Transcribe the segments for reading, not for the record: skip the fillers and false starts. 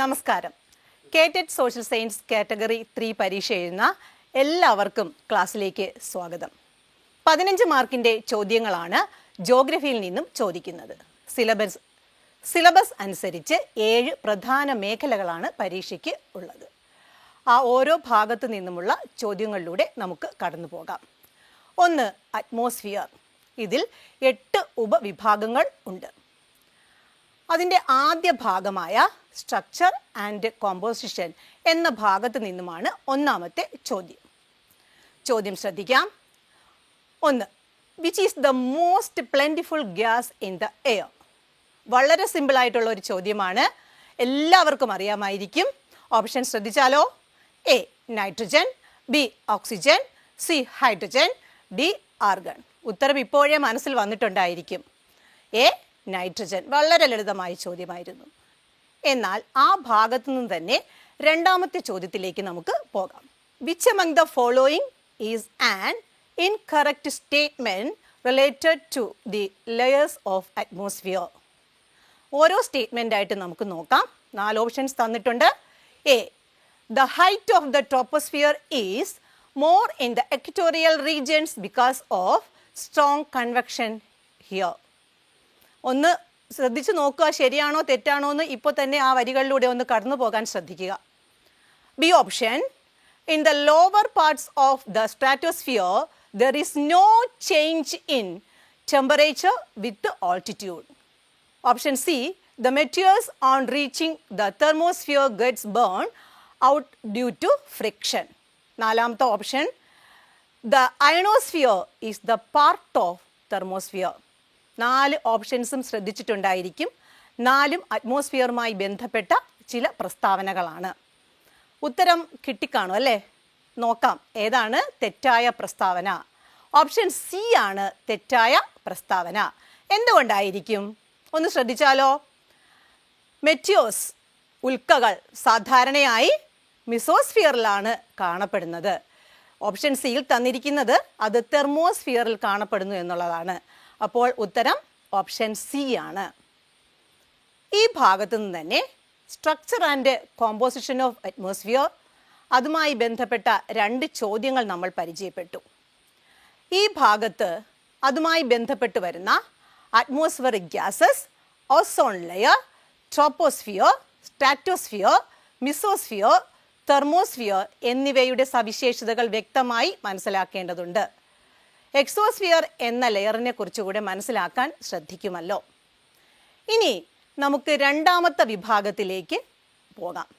നമസ്കാരം. കേറ്റഡ് social science category 3 പരീക്ഷ എഴുതുന്ന എല്ലാവർക്കും ക്ലാസ്സിലേക്ക് സ്വാഗതം. 15 മാർക്കിൻ്റെ ചോദ്യങ്ങളാണ് ജോഗ്രഫിയിൽ നിന്നും ചോദിക്കുന്നത്. സിലബസ് അനുസരിച്ച് 7 പ്രധാന മേഖലകളാണ് പരീക്ഷയ്ക്ക് ഉള്ളത്. ആ ഓരോ ഭാഗത്തു നിന്നുമുള്ള ചോദ്യങ്ങളിലൂടെ നമുക്ക് കടന്നു പോകാം. 1. അറ്റ്മോസ്ഫിയർ. ഇതിൽ 8 ഉപവിഭാഗങ്ങൾ ഉണ്ട്. അതിൻ്റെ ആദ്യ ഭാഗമായ സ്ട്രക്ചർ ആൻഡ് കോമ്പോസിഷൻ എന്ന ഭാഗത്ത് നിന്നുമാണ് ഒന്നാമത്തെ ചോദ്യം ശ്രദ്ധിക്കാം. 1. Which is the most plentiful gas in the air? വളരെ സിമ്പിളായിട്ടുള്ള ഒരു ചോദ്യമാണ്, എല്ലാവർക്കും അറിയാമായിരിക്കും. ഓപ്ഷൻ ശ്രദ്ധിച്ചാലോ. A nitrogen, B oxygen, C hydrogen, D argon. ഉത്തരം ഇപ്പോഴേ മനസ്സിൽ വന്നിട്ടുണ്ടായിരിക്കും. A nitrogen. വളരെ ലളിതമായ ചോദ്യമായിരുന്നു. എന്നാൽ ആ ഭാഗത്തു നിന്ന് തന്നെ രണ്ടാമത്തെ ചോദ്യത്തിലേക്ക് നമുക്ക് പോകാം. Which among the following is an incorrect statement related to the layers of atmosphere? ഓരോ സ്റ്റേറ്റ്മെൻ്റ് ആയിട്ട് നമുക്ക് നോക്കാം. 4 ഓപ്ഷൻസ് തന്നിട്ടുണ്ട്. A the height of the troposphere is more in the equatorial regions because of strong convection here. ഒന്ന് ശ്രദ്ധിച്ചു നോക്കുക, ശരിയാണോ തെറ്റാണോ എന്ന് ഇപ്പോൾ തന്നെ ആ വരികളിലൂടെ ഒന്ന് കടന്നു പോകാൻ ശ്രദ്ധിക്കുക. B option, in the lower parts of the stratosphere there is no change in temperature with altitude. Option C, the materials on reaching the thermosphere gets burn out due to friction. നാലാമത്തെ option, the ionosphere is the part of thermosphere. 4 ഓപ്ഷൻസും ശ്രദ്ധിച്ചിട്ടുണ്ടായിരിക്കും. 4ഉം അറ്റ്മോസ്ഫിയറുമായി ബന്ധപ്പെട്ട ചില പ്രസ്താവനകളാണ്. ഉത്തരം കിട്ടിക്കാണും അല്ലേ? നോക്കാം ഏതാണ് തെറ്റായ പ്രസ്താവന. ഓപ്ഷൻ സി ആണ് തെറ്റായ പ്രസ്താവന. എന്തുകൊണ്ടായിരിക്കും? ഒന്ന് ശ്രദ്ധിച്ചാലോ. മെറ്റിയോസ് ഉൽക്കകൾ സാധാരണയായി മിസോസ്ഫിയറിലാണ് കാണപ്പെടുന്നത്. ഓപ്ഷൻ സിയിൽ തന്നിരിക്കുന്നത് അത് തെർമോസ്ഫിയറിൽ കാണപ്പെടുന്നു എന്നുള്ളതാണ്. അപ്പോൾ ഉത്തരം ഓപ്ഷൻ സി ആണ്. ഈ ഭാഗത്തു നിന്ന് തന്നെ structure and composition of atmosphere, അതുമായി ബന്ധപ്പെട്ട 2 ചോദ്യങ്ങൾ നമ്മൾ പരിചയപ്പെട്ടു. ഈ ഭാഗത്ത് അതുമായി ബന്ധപ്പെട്ട് വരുന്ന atmospheric gases, ozone layer, troposphere, stratosphere, mesosphere, thermosphere എന്നിവയുടെ സവിശേഷതകൾ വ്യക്തമായി മനസ്സിലാക്കേണ്ടതുണ്ട്. എക്സോസ്ഫിയർ എന്ന ലെയറിനെ കുറിച്ചുകൂടെ മനസ്സിലാക്കാൻ ശ്രദ്ധിക്കുമല്ലോ. ഇനി നമുക്ക് രണ്ടാമത്തെ വിഭാഗത്തിലേക്ക് പോകാം.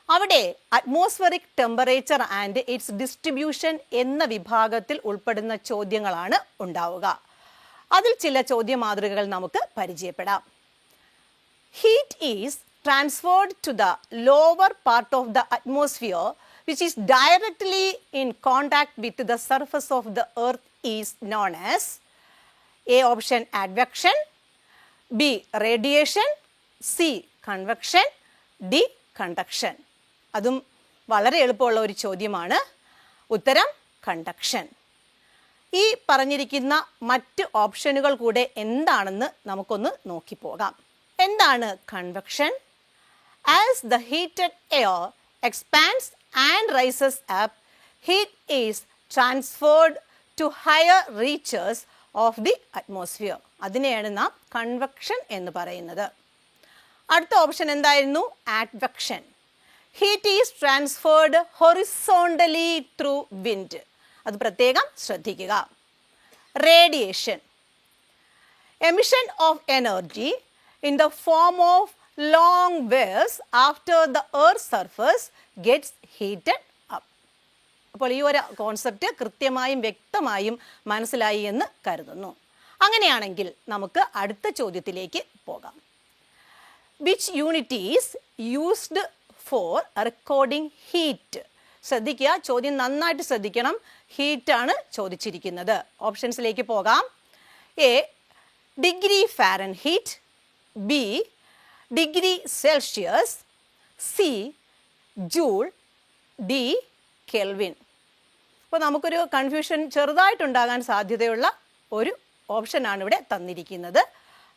അവിടെ atmospheric temperature and it's distribution എന്ന വിഭാഗത്തിൽ ഉൾപ്പെടുന്ന ചോദ്യങ്ങളാണ് ഉണ്ടാവുക. അതിൽ ചില ചോദ്യ മാതൃകകൾ നമുക്ക് പരിചയപ്പെടാം. Heat is transferred to the lower part of the atmosphere which is directly in contact with the surface of the earth is known as A option advection, B radiation, C convection, D conduction. അതും വളരെ എളുപ്പമുള്ള ഒരു ചോദ്യമാണ്. ഉത്തരം conduction. ഈ പറഞ്ഞിരിക്കുന്ന മറ്റ് ഓപ്ഷനുകൾ കൂടെ എന്താണെന്ന് നമുക്കൊന്ന് നോക്കിപ്പോകാം. എന്താണ് convection? As the heated air expands and rises up, heat is transferred to higher reaches of the atmosphere. അതിനെയാണ് നാം കൺവെക്ഷൻ എന്ന് പറയുന്നത്. അടുത്ത ഓപ്ഷൻ എന്തായിരുന്നു? advection. Heat is transferred horizontally through wind. അത് പ്രത്യേകം ശ്രദ്ധിക്കുക. radiation. Emission of energy in the form of long waves after the earth's surface gets heated up. അപ്പോൾ ഈ ഒരു കോൺസെപ്റ്റ് കൃത്യമായും വ്യക്തമായും മനസ്സിലായി എന്ന് കരുതുന്നു. അങ്ങനെയാണെങ്കിൽ നമുക്ക് അടുത്ത ചോദ്യത്തിലേക്ക് പോകാം. Which unit is used for recording heat? ശ്രദ്ധിക്കുക, ചോദ്യം നന്നായിട്ട് ശ്രദ്ധിക്കണം. ഹീറ്റാണ് ചോദിച്ചിരിക്കുന്നത്. ഓപ്ഷൻസിലേക്ക് പോകാം. A degree Fahrenheit, B degree Celsius, C joule, D kelvin. അപ്പോൾ നമുക്കൊരു കൺഫ്യൂഷൻ ചെറുതായിട്ടുണ്ടാകാൻ സാധ്യതയുള്ള ഒരു ഓപ്ഷനാണ് ഇവിടെ തന്നിരിക്കുന്നത്.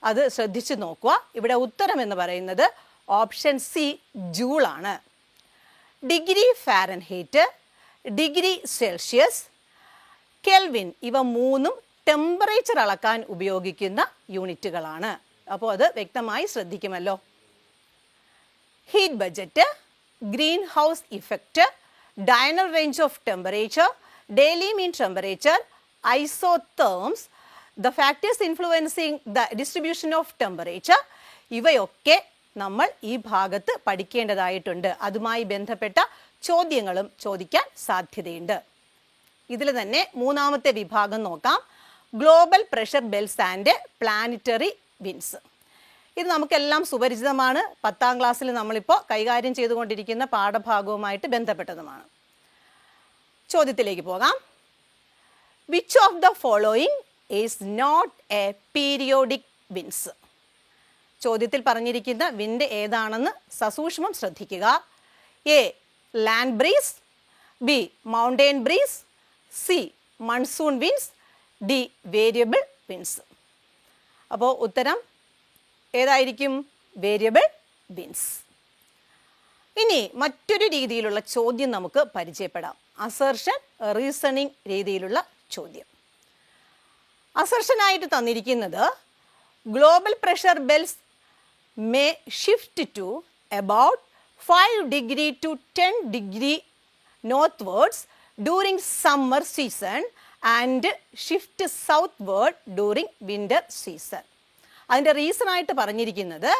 അത് ശ്രദ്ധിച്ച് നോക്കുക. ഇവിടെ ഉത്തരം എന്ന് പറയുന്നത് ഓപ്ഷൻ സി ജൂളാണ്. Degree Fahrenheit, degree Celsius, kelvin ഇവ മൂന്നും ടെമ്പറേച്ചർ അളക്കാൻ ഉപയോഗിക്കുന്ന യൂണിറ്റുകളാണ്. അപ്പോൾ അത് വ്യക്തമായി ശ്രദ്ധിക്കുമല്ലോ. Heat budget, green house effect, diurnal range of temperature, daily mean temperature, isotherms, the factors influencing the distribution of temperature, ഇവയൊക്കെ നമ്മൾ ഈ ഭാഗത്ത് പഠിക്കേണ്ടതായിട്ടുണ്ട്. അതുമായി ബന്ധപ്പെട്ട ചോദ്യങ്ങളും ചോദിക്കാൻ സാധ്യതയുണ്ട്. ഇതിൽ തന്നെ മൂന്നാമത്തെ വിഭാഗം നോക്കാം. Global pressure bells and planetary winds. ഇത് നമുക്കെല്ലാം സുപരിചിതമാണ്. 10ാം ക്ലാസ്സിൽ നമ്മളിപ്പോൾ കൈകാര്യം ചെയ്തുകൊണ്ടിരിക്കുന്ന പാഠഭാഗവുമായിട്ട് ബന്ധപ്പെട്ടതുമാണ്. ചോദ്യത്തിലേക്ക് പോകാം. Which of the following is not a periodic winds? ചോദ്യത്തിൽ പറഞ്ഞിരിക്കുന്ന വിൻഡ് ഏതാണെന്ന് സസൂക്ഷ്മം ശ്രദ്ധിക്കുക. A land breeze, B mountain breeze, C monsoon winds, D variable winds. അപ്പോൾ ഉത്തരം ഏതായിരിക്കും? Variable winds. ഇനി മറ്റൊരു രീതിയിലുള്ള ചോദ്യം നമുക്ക് പരിചയപ്പെടാം. അസർഷൻ റീസണിങ് രീതിയിലുള്ള ചോദ്യം. അസർഷനായിട്ട് തന്നിരിക്കുന്നത് global pressure belts may shift to about 5 degree to 10 degree northwards during summer season and shift southward during winter season. അതിൻ്റെ റീസൺ ആയിട്ട് പറഞ്ഞിരിക്കുന്നത്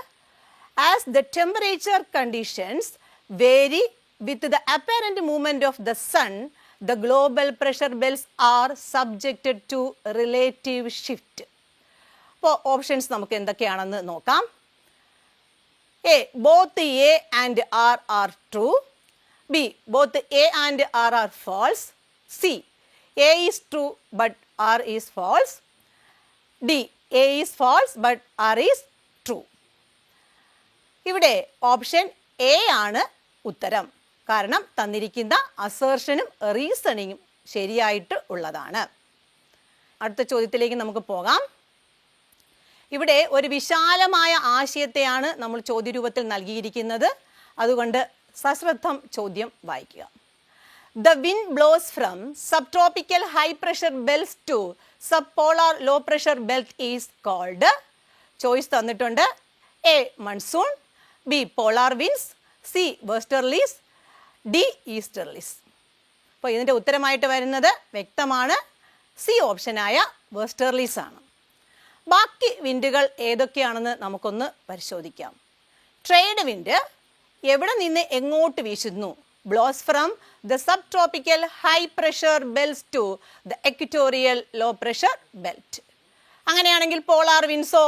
as the temperature conditions vary with the apparent movement of the sun the global pressure belts are subjected to relative shift. അപ്പോൾ options നമുക്ക് എന്തൊക്കെയാണെന്ന് നോക്കാം. A. Both A and R are true. B. Both A and R are false. C. A is true but R is false. D. A is false but R is true. ഇവിടെ option A ആണ് ഉത്തരം. കാരണം തന്നിരിക്കുന്ന അസേർഷനും റീസണിങ്ങും ശരിയായിട്ട് ഉള്ളതാണ്. അടുത്ത ചോദ്യത്തിലേക്ക് നമുക്ക് പോകാം. ഇവിടെ ഒരു വിശാലമായ ആശയത്തെയാണ് നമ്മൾ ചോദ്യരൂപത്തിൽ നൽകിയിരിക്കുന്നത്. അതുകൊണ്ട് സശ്രദ്ധം ചോദ്യം വായിക്കുക. The wind blows from sub tropical high pressure belt to sub polar low pressure belt is called. Choice തന്നിട്ടുണ്ട്. A monsoon, B polar winds, C westerlies, D easterlies. അപ്പോൾ ഇതിൻ്റെ ഉത്തരമായിട്ട് വരുന്നത് വ്യക്തമാണ്. സി ഓപ്ഷനായ വെസ്റ്റർലീസ് ആണ്. ബാക്കി വിൻഡുകൾ ഏതൊക്കെയാണെന്ന് നമുക്കൊന്ന് പരിശോധിക്കാം. ട്രേഡ് വിൻഡ് എവിടെ നിന്ന് എങ്ങോട്ട് വീശുന്നു? Blows from the sub tropical high pressure belt to the equatorial low pressure belt. അങ്ങനെയാണെങ്കിൽ പോളാർ വിൻഡ്സോ?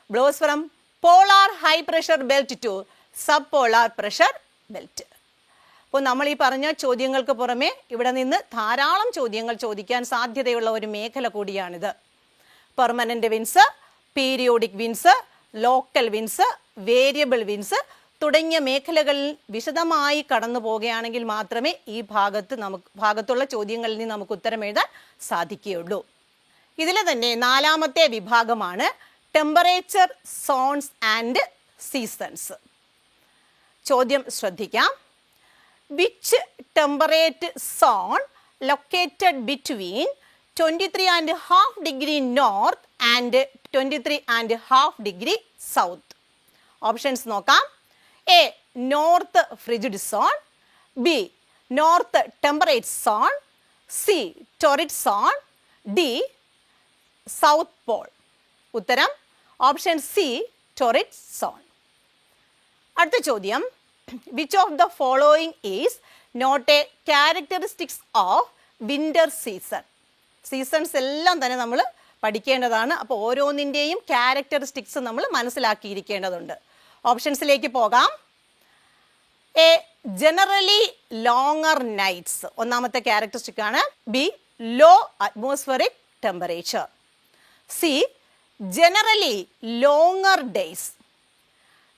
Blows from polar high pressure belt to sub polar pressure belt. അപ്പോൾ നമ്മൾ ഈ പറഞ്ഞ ചോദ്യങ്ങൾക്ക് പുറമെ ഇവിടെ നിന്ന് ധാരാളം ചോദ്യങ്ങൾ ചോദിക്കാൻ സാധ്യതയുള്ള ഒരു മേഖല കൂടിയാണിത്. Permanent winds, periodic winds, local winds, variable winds തുടങ്ങിയ മേഖലകളിൽ വിശദമായി കടന്നു പോവുകയാണെങ്കിൽ മാത്രമേ ഈ ഭാഗത്തുള്ള ചോദ്യങ്ങളിൽ നിന്ന് നമുക്ക് ഉത്തരം എഴുതാൻ സാധിക്കുകയുള്ളൂ. ഇതിൽ തന്നെ നാലാമത്തെ വിഭാഗമാണ് ടെമ്പറേച്ചർ സോൺസ് ആൻഡ് സീസൺസ്. ചോദ്യം ശ്രദ്ധിക്കാം. Which temperate zone located between 23.5 degree north and 23.5 degree south? Options നോക്കാം. A north frigid zone, B north temperate zone, C torrid zone, D south pole. ഉത്തരം ഓപ്ഷൻ സി ടോറിഡ് സോൺ. അടുത്ത ചോദ്യം. Which of the following is not a characteristics of winter season? Seasons എല്ലാം തന്നെ നമ്മൾ പഠിക്കേണ്ടതാണ്. അപ്പോൾ ഓരോന്നിൻ്റെയും characteristics നമ്മൾ മനസ്സിലാക്കിയിരിക്കേണ്ടതുണ്ട്. ഓപ്ഷൻസിലേക്ക് പോകാം. എ ജനറലി ലോങ്ങർ നൈറ്റ്സ് ഒന്നാമത്തെ ക്യാരക്ടറിസ്റ്റിക് ആണ്. B low atmospheric temperature. C generally longer days.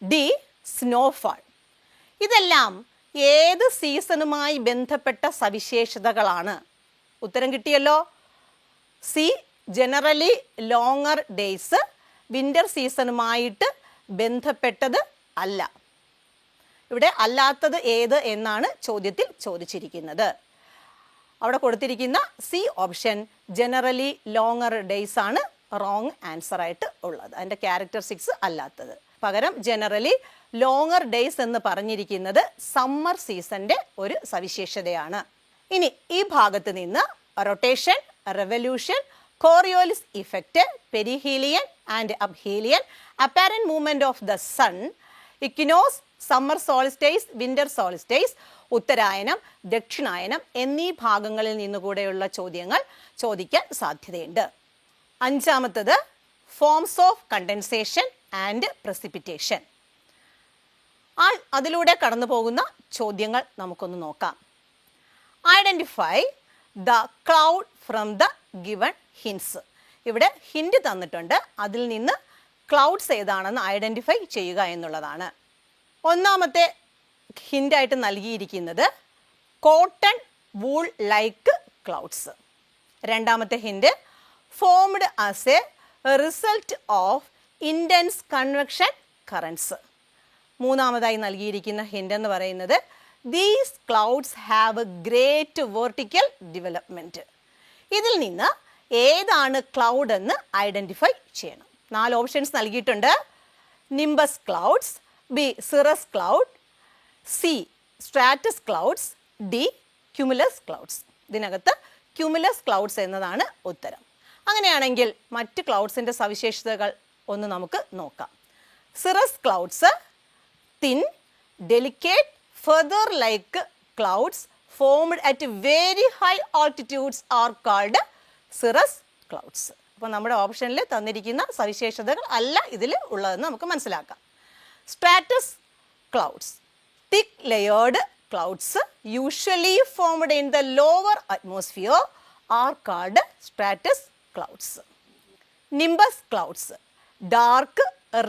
D snowfall. ഇതെല്ലാം ഏത് സീസണുമായി ബന്ധപ്പെട്ട സവിശേഷതകളാണ്? ഉത്തരം കിട്ടിയല്ലോ. C generally longer days winter സീസണുമായിട്ട് ബന്ധപ്പെട്ടത് അല്ല. ഇവിടെ അല്ലാത്തത് ഏത് എന്നാണ് ചോദ്യത്തിൽ ചോദിച്ചിരിക്കുന്നത്. അവിടെ കൊടുത്തിരിക്കുന്ന C option generally longer days ആണ് റോങ് ആൻസർ ആയിട്ട് ഉള്ളത്. അതിൻ്റെ ക്യാരക്ടറിസ്റ്റിക്സ് അല്ലാത്തത്. പകരം ജനറലി ലോങ്ങർ ഡേയ്സ് എന്ന് പറഞ്ഞിരിക്കുന്നത് സമ്മർ സീസണിൻ്റെ ഒരു സവിശേഷതയാണ്. ഇനി ഈ ഭാഗത്ത് നിന്ന് rotation, revolution, Coriolis effect, perihelion and aphelion, apparent movement of the sun, equinox, summer solstice, winter solstice, ഉത്തരായനം, ദക്ഷിണായനം എന്നീ ഭാഗങ്ങളിൽ നിന്നുകൂടെയുള്ള ചോദ്യങ്ങൾ ചോദിക്കാൻ സാധ്യതയുണ്ട്. അഞ്ചാമത്തത് forms of condensation and precipitation. അതിലൂടെ കടന്നു പോകുന്ന ചോദ്യങ്ങൾ നമുക്കൊന്ന് നോക്കാം. Identify the cloud from the given hints. ഇവിടെ ഹിൻഡ് തന്നിട്ടുണ്ട്, അതിൽ നിന്ന് ക്ലൗഡ്സ് ഏതാണെന്ന് ഐഡൻറ്റിഫൈ ചെയ്യുക എന്നുള്ളതാണ്. ഒന്നാമത്തെ ഹിൻ്റായിട്ട് നൽകിയിരിക്കുന്നത് കോട്ടൺ വൂൾ ലൈക്ക് ക്ലൗഡ്സ്. രണ്ടാമത്തെ hint formed as a result of intense convection currents. മൂന്നാമതായി നൽകിയിരിക്കുന്ന ഹിൻഡ് എന്ന് പറയുന്നത് these clouds have a great vertical development. ഇതിൽ നിന്ന് ഏതാണ് ക്ലൗഡ് എന്ന് ഐഡൻറ്റിഫൈ ചെയ്യണം. 4 ഓപ്ഷൻസ് നൽകിയിട്ടുണ്ട്. Nimbus clouds, B cirrus cloud, C Stratus clouds, D cumulus clouds. ഇതിനകത്ത് ക്യുമുലസ് ക്ലൗഡ്സ് എന്നതാണ് ഉത്തരം. അങ്ങനെയാണെങ്കിൽ മറ്റ് ക്ലൗഡ്സിൻ്റെ സവിശേഷതകൾ ഒന്ന് നമുക്ക് നോക്കാം. Cirrus clouds thin, delicate, feather like clouds formed at very high altitudes are called cirrus clouds. അപ്പോൾ നമ്മുടെ ഓപ്ഷനിൽ തന്നിരിക്കുന്ന സവിശേഷതകൾ അല്ല ഇതിൽ ഉള്ളതെന്ന് നമുക്ക് മനസ്സിലാക്കാം. Stratus clouds, thick layered clouds usually formed in the lower atmosphere are called stratus clouds. Nimbus clouds, dark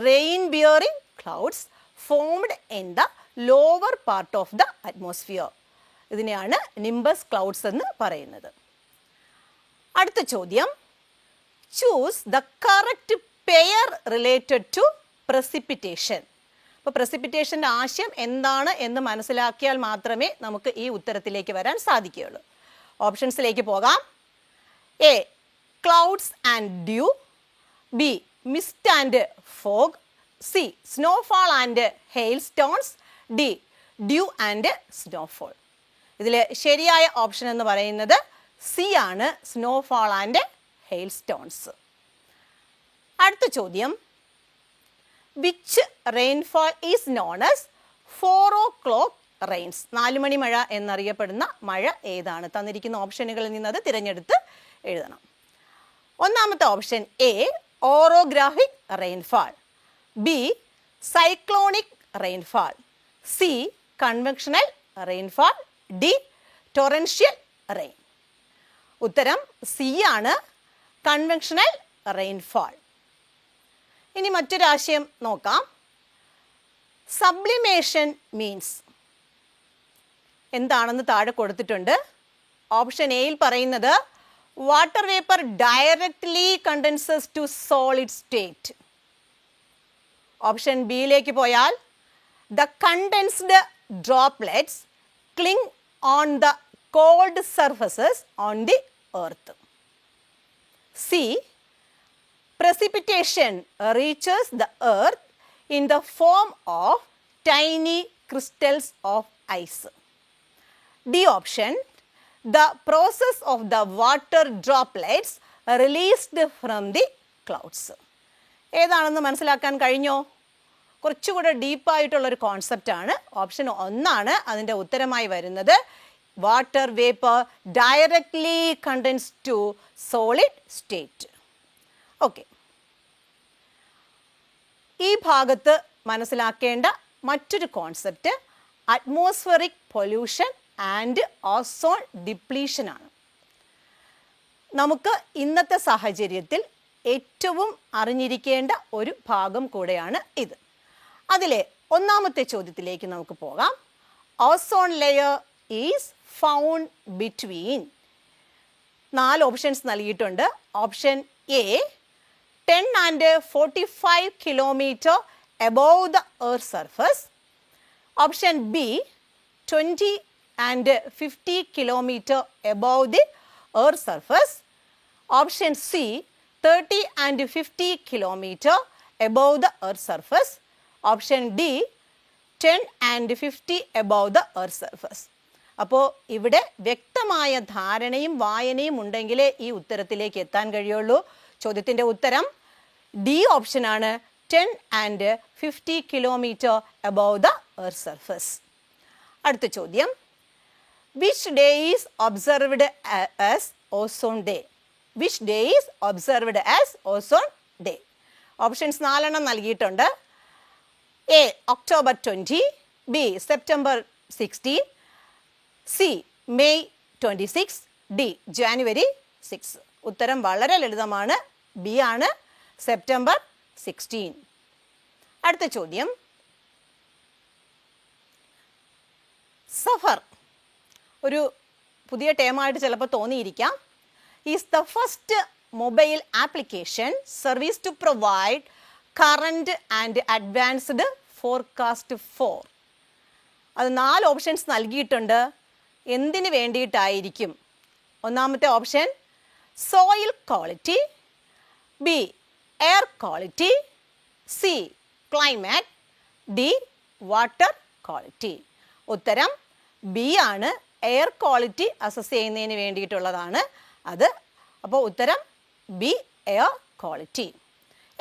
rain bearing clouds formed in the lower part of the atmosphere. ഇതിനെയാണ് നിംബസ് ക്ലൗഡ്സ് എന്ന് പറയുന്നത്. അടുത്ത ചോദ്യം, choose the correct pair related to precipitation. അപ്പോൾ പ്രസിപ്പിറ്റേഷൻ്റെ ആശയം എന്താണ് എന്ന് മനസ്സിലാക്കിയാൽ മാത്രമേ നമുക്ക് ഈ ഉത്തരത്തിലേക്ക് വരാൻ സാധിക്കുകയുള്ളൂ. ഓപ്ഷൻസിലേക്ക് പോകാം. A clouds and dew, B mist and fog, C snowfall and hail stones, D dew and snowfall. ഇതിൽ ശരിയായ ഓപ്ഷൻ എന്ന് പറയുന്നത് സി ആണ്, സ്നോഫാൾ ആൻഡ് ഹെയിൽ സ്റ്റോൺസ്. അടുത്ത ചോദ്യം, which rainfall is known as 4 o'clock rains. 4 മണി മഴ എന്നറിയപ്പെടുന്ന മഴ ഏതാണ്? തന്നിരിക്കുന്ന ഓപ്ഷനുകളിൽ നിന്ന് അത് തിരഞ്ഞെടുത്ത് എഴുതണം. ഒന്നാമത്തെ option A orographic rainfall, B cyclonic rainfall, C conventional rainfall, D torrential rain. ഉത്തരം സി ആണ്, കൺവെൻഷണൽ റെയിൻഫാൾ. ഇനി മറ്റൊരാശയം നോക്കാം. സബ്ലിമേഷൻ മീൻസ് എന്താണെന്ന് താഴെ കൊടുത്തിട്ടുണ്ട്. ഓപ്ഷൻ എയിൽ പറയുന്നത് water vapour directly condenses to solid state. Option ബിയിലേക്ക് പോയാൽ the condensed droplets cling on the cold surfaces on the earth. C precipitation reaches the earth in the form of tiny crystals of ice. D option, the process of the water droplets released from the clouds. ഏതാണെന്ന് മനസ്സിലാക്കാൻ കഴിഞ്ഞോ? കുറച്ചുകൂടെ ഡീപ്പായിട്ടുള്ളൊരു കോൺസെപ്റ്റാണ്. Option 1 അതിൻ്റെ ഉത്തരമായി വരുന്നത്. Water vapour directly condense to solid state. Okay, ഈ ഭാഗത്ത് മനസ്സിലാക്കേണ്ട മറ്റൊരു concept atmospheric pollution and ozone depletion ആണ്. നമുക്ക് ഇന്നത്തെ സാഹചര്യത്തിൽ ഏറ്റവും അറിഞ്ഞിരിക്കേണ്ട ഒരു ഭാഗം കൂടെയാണ് ഇത്. അതിലെ ഒന്നാമത്തെ ചോദ്യത്തിലേക്ക് നമുക്ക് പോകാം. Ozone layer is found between. 4 options നൽകിയിട്ടുണ്ട്. Option A 10 and 45 kilometer above the earth surface, Option B, 20 and 50 kilometer above the Earth's surface. Option C, 30 and 50 kilometer above the Earth's surface. Option D, 10 and 50 above the Earth's surface. അപ്പോൾ ഇവിടെ വ്യക്തമായ ധാരണയും വായനയും ഉണ്ടെങ്കിലേ ഈ ഉത്തരത്തിലേക്ക് എത്താൻ കഴിയുള്ളൂ. ചോദ്യത്തിൻ്റെ ഉത്തരം ഡി ഓപ്ഷനാണ്, 10 and 50 kilometer above the Earth's surface. അടുത്ത ചോദ്യം, which day is observed as ozone day? Which day is observed as ozone day? Options 4 നൽകിയിട്ടുണ്ട്. A October 20, B September 16, C May 26, D January 6. ഉത്തരം വളരെ ലളിതമാണ്, ബി ആണ്, സെപ്റ്റംബർ 16. അടുത്ത ചോദ്യം, സഫർ ഒരു പുതിയ ടേമായിട്ട് ചിലപ്പോൾ തോന്നിയിരിക്കാം. Is the first mobile application service to provide current and advanced forecast for. അത് 4 ഓപ്ഷൻസ് നൽകിയിട്ടുണ്ട്. എന്തിനു വേണ്ടിയിട്ടായിരിക്കും? ഒന്നാമത്തെ option soil quality, B air quality, C climate, D water quality. ഉത്തരം ബി ആണ്, എയർ ക്വാളിറ്റി അസസ് ചെയ്യുന്നതിന് വേണ്ടിയിട്ടുള്ളതാണ് അത്. അപ്പോൾ ഉത്തരം ബി, എയർ ക്വാളിറ്റി.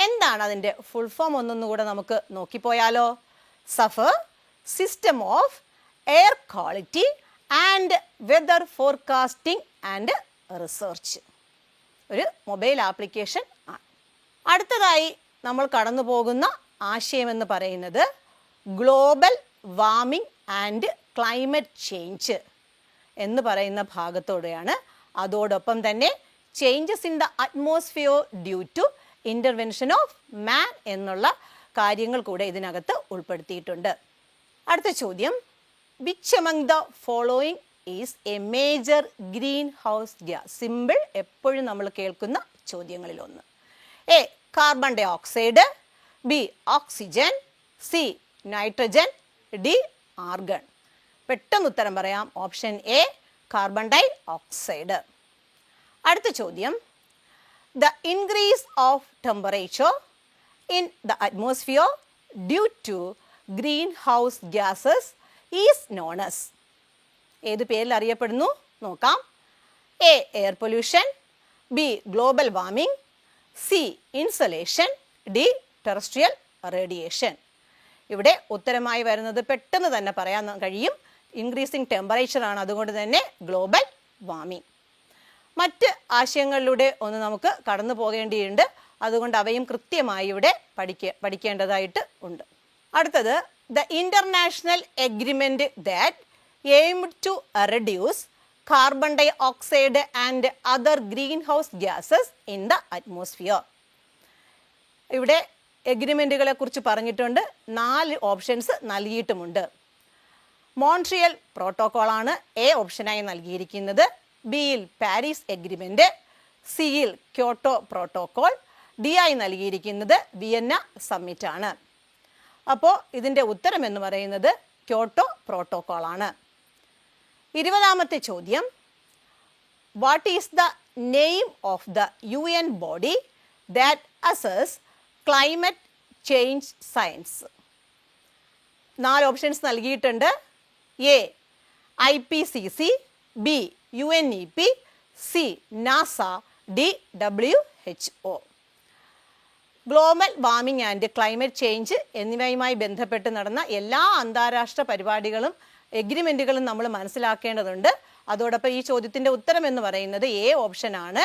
എന്താണ് അതിൻ്റെ ഫുൾ ഫോം ഒന്നൊന്നുകൂടെ നമുക്ക് നോക്കിപ്പോയാലോ? SAFAR, system of air quality and weather forecasting and research. ഒരു മൊബൈൽ ആപ്ലിക്കേഷൻ ആണ്. അടുത്തതായി നമ്മൾ കടന്നു പോകുന്ന ആശയമെന്ന് പറയുന്നത് global warming and climate change എന്ന് പറയുന്ന ഭാഗത്തോടെയാണ്. അതോടൊപ്പം തന്നെ changes in the atmosphere due to intervention of man എന്നുള്ള കാര്യങ്ങൾ കൂടെ ഇതിനകത്ത് ഉൾപ്പെടുത്തിയിട്ടുണ്ട്. അടുത്ത ചോദ്യം, which among the following is a major green house gas? Simple, എപ്പോഴും നമ്മൾ കേൾക്കുന്ന ചോദ്യങ്ങളിലൊന്ന്. A carbon dye oxide, B oxygen, C nitrogen, D argon. പെട്ടെന്ന് ഉത്തരം പറയാം. Option A carbon dioxide. അടുത്ത ചോദ്യം, the increase of temperature in the atmosphere due to greenhouse gases is known as. ഏത് പേരിൽ അറിയപ്പെടുന്നു നോക്കാം. A air pollution, B global warming, C insolation, D terrestrial radiation. ഇവിടെ ഉത്തരമായി വരുന്നത് പെട്ടെന്ന് തന്നെ പറയാൻ കഴിയും. ഇൻക്രീസിങ് ടെമ്പറേച്ചർ ആണ്, അതുകൊണ്ട് തന്നെ ഗ്ലോബൽ വാർമിംഗ്. മറ്റ് ആശയങ്ങളിലൂടെ ഒന്ന് നമുക്ക് കടന്നു പോകേണ്ടിയുണ്ട്, അതുകൊണ്ട് അവയും കൃത്യമായി ഇവിടെ പഠിക്കേണ്ടതായിട്ട് ഉണ്ട്. അടുത്തത്, the international agreement that aimed to reduce carbon dioxide and other greenhouse gases in the atmosphere. ഇവിടെ എഗ്രിമെൻറ്റുകളെ കുറിച്ച് പറഞ്ഞിട്ടുണ്ട്. 4 ഓപ്ഷൻസ് നൽകിയിട്ടുമുണ്ട്. മോൺട്രിയൽ പ്രോട്ടോക്കോളാണ് എ ഓപ്ഷനായി നൽകിയിരിക്കുന്നത്, ബിയിൽ പാരീസ് എഗ്രിമെൻറ്റ്, സിയിൽ ക്യോട്ടോ പ്രോട്ടോക്കോൾ, ഡി ആയി നൽകിയിരിക്കുന്നത് വിയന്ന സമ്മിറ്റ് ആണ്. അപ്പോൾ ഇതിൻ്റെ ഉത്തരം എന്ന് പറയുന്നത് ക്യോട്ടോ പ്രോട്ടോക്കോളാണ്. 20ാമത്തെ ചോദ്യം, what is the name of the UN body that assess climate change science? 4 options നൽകിയിട്ടുണ്ട്. A IPCC, B UNEP, C NASA, D WHO. Global warming and climate change എന്നിവയുമായി ബന്ധപ്പെട്ട് നടന്ന എല്ലാ അന്താരാഷ്ട്ര പരിപാടികളും എഗ്രിമെൻറ്റുകളും നമ്മൾ മനസ്സിലാക്കേണ്ടതുണ്ട്. അതോടൊപ്പം ഈ ചോദ്യത്തിൻ്റെ ഉത്തരം എന്ന് പറയുന്നത് എ ഓപ്ഷനാണ്,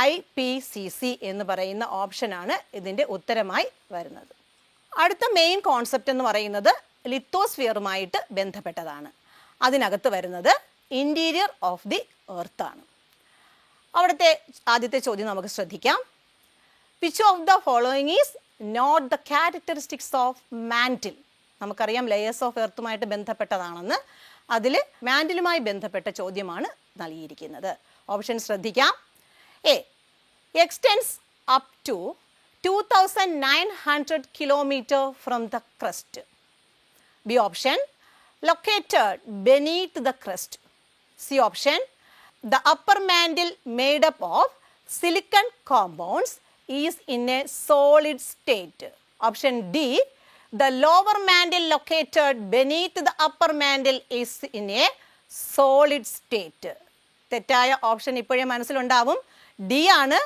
IPCC എന്ന് പറയുന്ന ഓപ്ഷനാണ് ഇതിൻ്റെ ഉത്തരമായി വരുന്നത്. അടുത്ത മെയിൻ കോൺസെപ്റ്റ് എന്ന് പറയുന്നത് ലിത്തോസ്ഫിയറുമായിട്ട് ബന്ധപ്പെട്ടതാണ്. അതിനകത്ത് വരുന്നത് ഇൻറ്റീരിയർ ഓഫ് ദി എർത്ത് ആണ്. അവിടുത്തെ ആദ്യത്തെ ചോദ്യം നമുക്ക് ശ്രദ്ധിക്കാം. Which of the following is not the characteristics of mantle? നമുക്കറിയാം ലെയേഴ്സ് ഓഫ് എർത്തുമായിട്ട് ബന്ധപ്പെട്ടതാണെന്ന്. അതിൽ മാൻറ്റിലുമായി ബന്ധപ്പെട്ട ചോദ്യമാണ് നൽകിയിരിക്കുന്നത്. ഓപ്ഷൻ ശ്രദ്ധിക്കാം. A extends up to 2900 kilometre from the crust. B option, located beneath the crust. C option, the upper mantle made up of silicon compounds is in a solid state. Option D, the lower mantle located beneath the upper mantle is in a solid state. തെറ്റായ option ഇപ്പോഴേ മനസ്സിലുണ്ടാവും. D ആണ്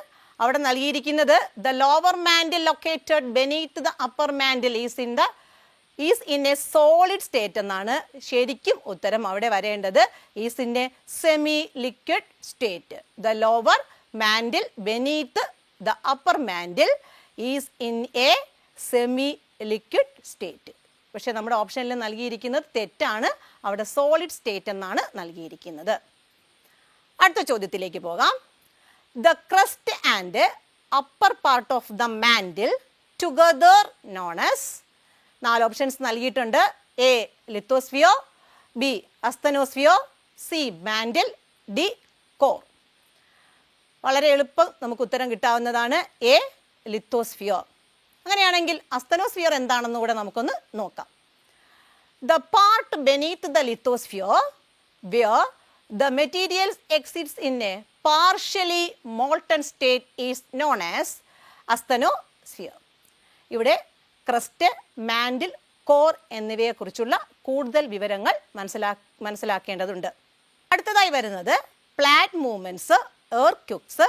അവിടെ നൽകിയിരിക്കുന്നത്. The lower mantle located beneath the upper mantle is in A solid state എന്നാണ് ശരിക്കും ഉത്തരം അവിടെ വരേണ്ടത്. Is in A semi liquid state. The lower mantle beneath the upper mantle is in A semi liquid state. പക്ഷെ നമ്മുടെ ഓപ്ഷനിൽ നൽകിയിരിക്കുന്നത് തെറ്റാണ്. അവിടെ സോളിഡ് സ്റ്റേറ്റ് എന്നാണ് നൽകിയിരിക്കുന്നത്. അടുത്ത ചോദ്യത്തിലേക്ക് പോകാം. The crust and upper part of the mantle together known as. 4 options നൽകിയിട്ടുണ്ട്. A lithosphere, B asthenosphere, C mantle, D core. വളരെ എളുപ്പം നമുക്ക് ഉത്തരം കിട്ടാവുന്നതാണ് എ ലിത്തോസ്ഫിയർ. അങ്ങനെയാണെങ്കിൽ അസ്തനോസ്ഫിയർ എന്താണെന്ന് കൂടെ നമുക്കൊന്ന് നോക്കാം. The part beneath the lithosphere where the materials exists in a partially molten state is known as asthenosphere. ഇവിടെ ക്രസ്റ്റ്, മാൻഡിൽ, കോർ എന്നിവയെക്കുറിച്ചുള്ള കൂടുതൽ വിവരങ്ങൾ മനസ്സിലാക്കേണ്ടതുണ്ട്. അടുത്തതായി വരുന്നത് പ്ലാറ്റ് മൂവ്മെൻറ്റ്സ്, എർത്ത്ക്വക്സ്,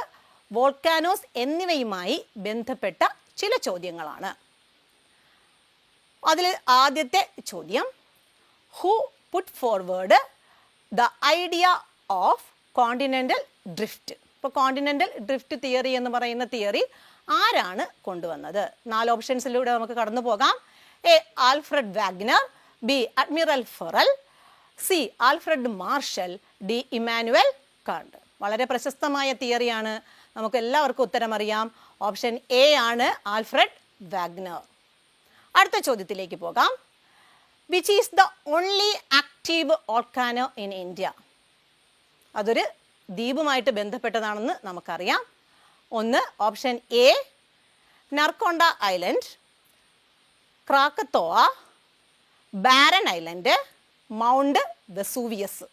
വോൾക്കാനോസ് എന്നിവയുമായി ബന്ധപ്പെട്ട ചില ചോദ്യങ്ങളാണ്. അതിൽ ആദ്യത്തെ ചോദ്യം, who put forward the idea of continental drift. ഇപ്പോൾ കോണ്ടിനെൻ്റൽ ഡ്രിഫ്റ്റ് തിയറി എന്ന് പറയുന്ന തിയറി ആരാണ് കൊണ്ടുവന്നത്? 4 ഓപ്ഷൻസിലൂടെ നമുക്ക് കടന്നു പോകാം. A Alfred Wegener, B Admiral Ferrel, C Alfred Marshall, D Immanuel Kant. വളരെ പ്രശസ്തമായ തിയറിയാണ്, നമുക്ക് എല്ലാവർക്കും ഉത്തരം അറിയാം. ഓപ്ഷൻ എ ആണ് ആൽഫ്രഡ് വാഗ്നർ. അടുത്ത ചോദ്യത്തിലേക്ക് പോകാം. Which is the only active volcano in India? അതൊരു ദ്വീപുമായിട്ട് ബന്ധപ്പെട്ടതാണെന്ന് നമുക്കറിയാം. ഒന്ന് option A Narcondam island, Krakatoa, Barren island, Mount Vesuvius.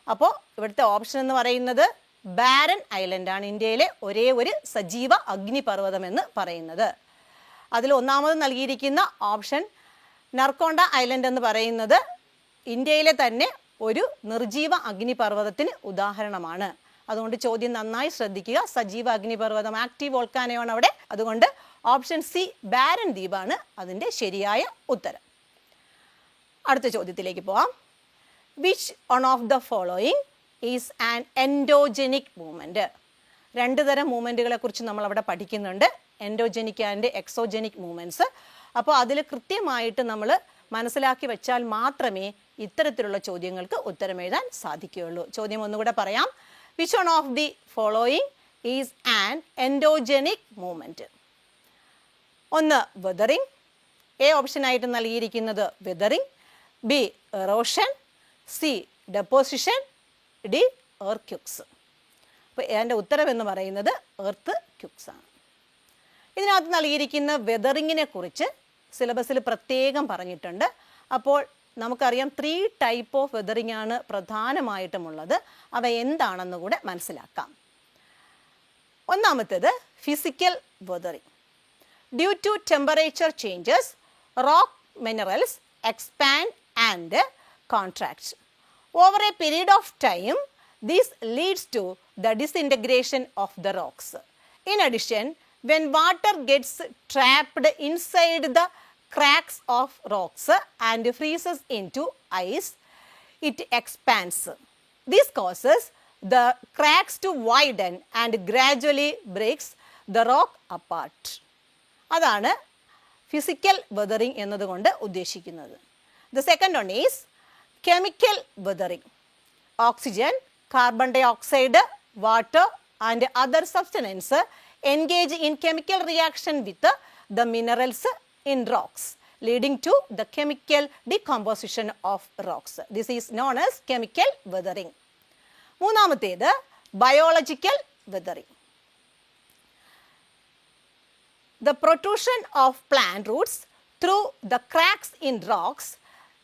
അപ്പോൾ ഇവിടുത്തെ ഓപ്ഷൻ എന്ന് പറയുന്നത് ബാരൻ ഐലൻഡാണ്, ഇന്ത്യയിലെ ഒരേ ഒരു സജീവ അഗ്നിപർവ്വതം എന്ന് പറയുന്നത്. അതിൽ ഒന്നാമത് നൽകിയിരിക്കുന്ന ഓപ്ഷൻ നർക്കൊണ്ട ഐലൻഡ് എന്ന് പറയുന്നത് ഇന്ത്യയിലെ തന്നെ ഒരു നിർജീവ അഗ്നിപർവ്വതത്തിന് ഉദാഹരണമാണ്. അതുകൊണ്ട് ചോദ്യം നന്നായി ശ്രദ്ധിക്കുക. സജീവ അഗ്നിപർവ്വതം, ആക്റ്റീവ് വോൾക്കാനോയാണ് അവിടെ. അതുകൊണ്ട് ഓപ്ഷൻ സി ബാരൻ ദ്വീപാണ് അതിൻ്റെ ശരിയായ ഉത്തരം. അടുത്ത ചോദ്യത്തിലേക്ക് പോവാം. Which one of the following is an endogenic movement? 2 തരം മൂവ്മെൻറ്റുകളെ കുറിച്ച് നമ്മളവിടെ പഠിക്കുന്നുണ്ട്, എൻഡോജനിക് ആൻഡ് എക്സോജനിക് മൂവ്മെൻറ്റ്സ്. അപ്പോൾ അതിൽ കൃത്യമായിട്ട് നമ്മൾ മനസ്സിലാക്കി വെച്ചാൽ മാത്രമേ ഇത്തരത്തിലുള്ള ചോദ്യങ്ങൾക്ക് ഉത്തരം എഴുതാൻ സാധിക്കുകയുള്ളൂ. ചോദ്യം ഒന്നുകൂടെ പറയാം. Which one of the following is an endogenic movement? ഒന്ന് വെതറിങ്, എ ഓപ്ഷനായിട്ട് നൽകിയിരിക്കുന്നത് weathering, B erosion, C deposition, D earthquakes. അപ്പോൾ എൻ്റെ ഉത്തരം എന്ന് പറയുന്നത് എർത്ത്ക്വക്സ് ആണ്. ഇതിനകത്ത് നൽകിയിരിക്കുന്ന വെതറിങ്ങിനെ കുറിച്ച് സിലബസിൽ പ്രത്യേകം പറഞ്ഞിട്ടുണ്ട്. അപ്പോൾ നമുക്കറിയാം 3 ടൈപ്പ് ഓഫ് വെതറിംഗ് ആണ് പ്രധാനമായിട്ടുമുള്ളത്. അവ എന്താണെന്ന് കൂടെ മനസ്സിലാക്കാം. ഒന്നാമത്തേത് physical weathering. Due to temperature changes rock minerals expand and contract. Over a period of time this leads to the disintegration of the rocks. In addition, when water gets trapped inside the cracks of rocks and freezes into ice, it expands. This causes the cracks to widen and gradually breaks the rock apart. അതാണ് physical weathering എന്നതുകൊണ്ട് ഉദ്ദേശിക്കുന്നത്. The second one is chemical weathering. Oxygen, carbon dioxide, water and other substances engage in chemical reaction with the minerals in rocks, leading to the chemical decomposition of rocks. This is known as chemical weathering. മൂന്നാമത്തേത് biological weathering. The protrusion of plant roots through the cracks in rocks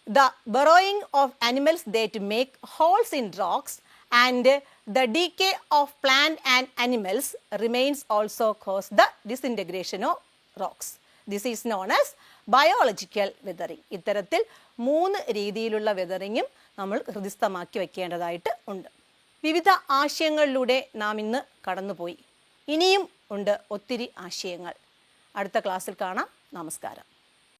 the burrowing of animals that make holes in rocks and the decay of plant and animals remains also cause the disintegration of rocks. This is known as biological weathering. ഇത്തരത്തിൽ 3 രീതിയിലുള്ള വെതറിങ്ങും നമ്മൾ ഹൃദിസ്ഥമാക്കി വയ്ക്കേണ്ടതായിട്ട് ഉണ്ട്. വിവിധ ആശയങ്ങളിലൂടെ നാം ഇന്ന് കടന്നുപോയി. ഇനിയും ഉണ്ട് ഒത്തിരി ആശയങ്ങൾ. അടുത്ത ക്ലാസ്സിൽ കാണാം. നമസ്കാരം.